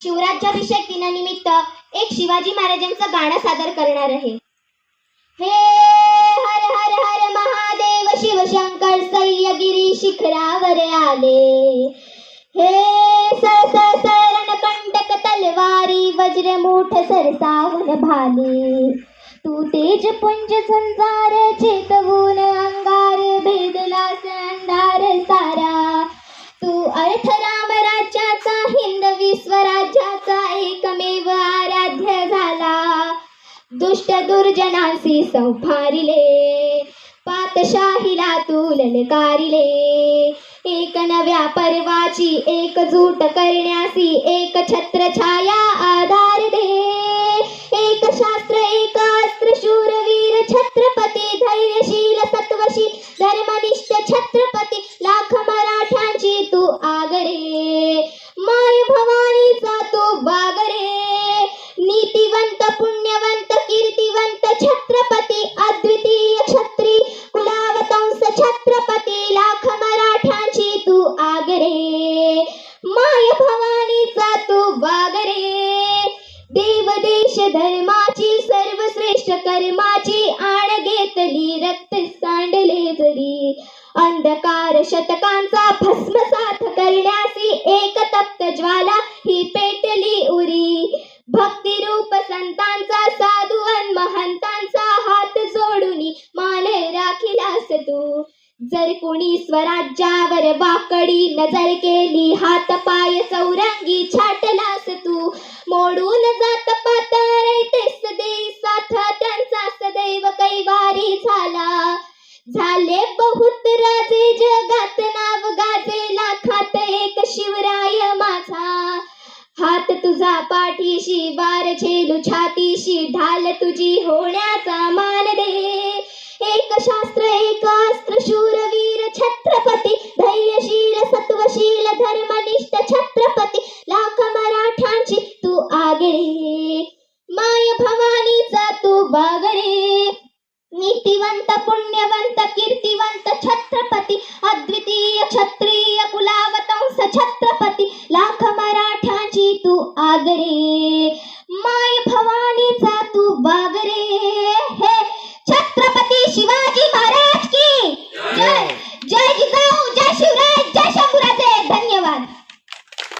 शिवराज्याभिषेक दिनानिमित्त एक शिवाजी महाराजांचं गाणं सादर करणार आहे। हे हर हर हर महादेव शिवशंकर सह्यागिरी शिखरावर आले। हे रणकंटक तलवारी वज्रमुठ सरसावून भाले। तू तेज पुंज संसार चेतवून अंगार भेदलास अंधार सारा। तू अर्थ राम राज्याचा हिंदवी स्वराज्याचा एकमेव आराध्य झाला। दुष्ट दुर्जनांसी संभारिले पातशाहीला तू ललकारिले। एक नव्या पर्वाची एकजूट करण्यासी एक छत्र छाया आधार दे। एक शास्त्र एक अस्त्र शूरवीर छत्रपती धैर्यशील सत्वशी धर्मनिष्ठ छत्रपती लाख मराठ्यांची तू आगरे। माय भवानीचा तू वागरे। नीतिवंत पुण्यवंत कीर्तिवंत छत्रपती अद्वितीय क्षत्री कुलावतंस छत्रपती लाख मराठ्यांची तू आगरे। माय भवानीचा तू वागरे। देव देश धर्माची सर्वश्रेष्ठ कर्माची आण घेतली रक्त सांडले जरी। अंधकार शतकांचा भस्मसात करण्यासी एक तप्त ज्वाला ही पेटली उरी। भक्तिरूप संतांचा साधुवन महंतांचा हात जोडून मान राखिलास तू। जर कोणी स्वराज्यावर वाकडी नजर केली हात पाय चौरंगी छाटलास तू। मोडून जात पाताळ तेस देई साथ त्यांचा सदैव कैवारी झाला। झाले बहुत राजे जगात नाव गाजे लाखात एक शिवराय माझा। हात तुझा पाठीशी वार झेलू छातीशी ढाल तुझी होण्याचा मान दे। एक शास्त्र एक अस्त्र शूरवीर छत्रपती धैर्यशील सत्वशील धर्मनिष्ठ छत्रपती लाख मराठ्यांची तू आगरे। माय भवानीचा तू वागरे। नीतिवंत पुण्यवंत कीर्तिवंत छत्रपती अद्वितीय क्षत्रिय कुलावतंस छत्रपती लाख मराठ्यांची तू आगरे। माय भवानीचा तू वागरे।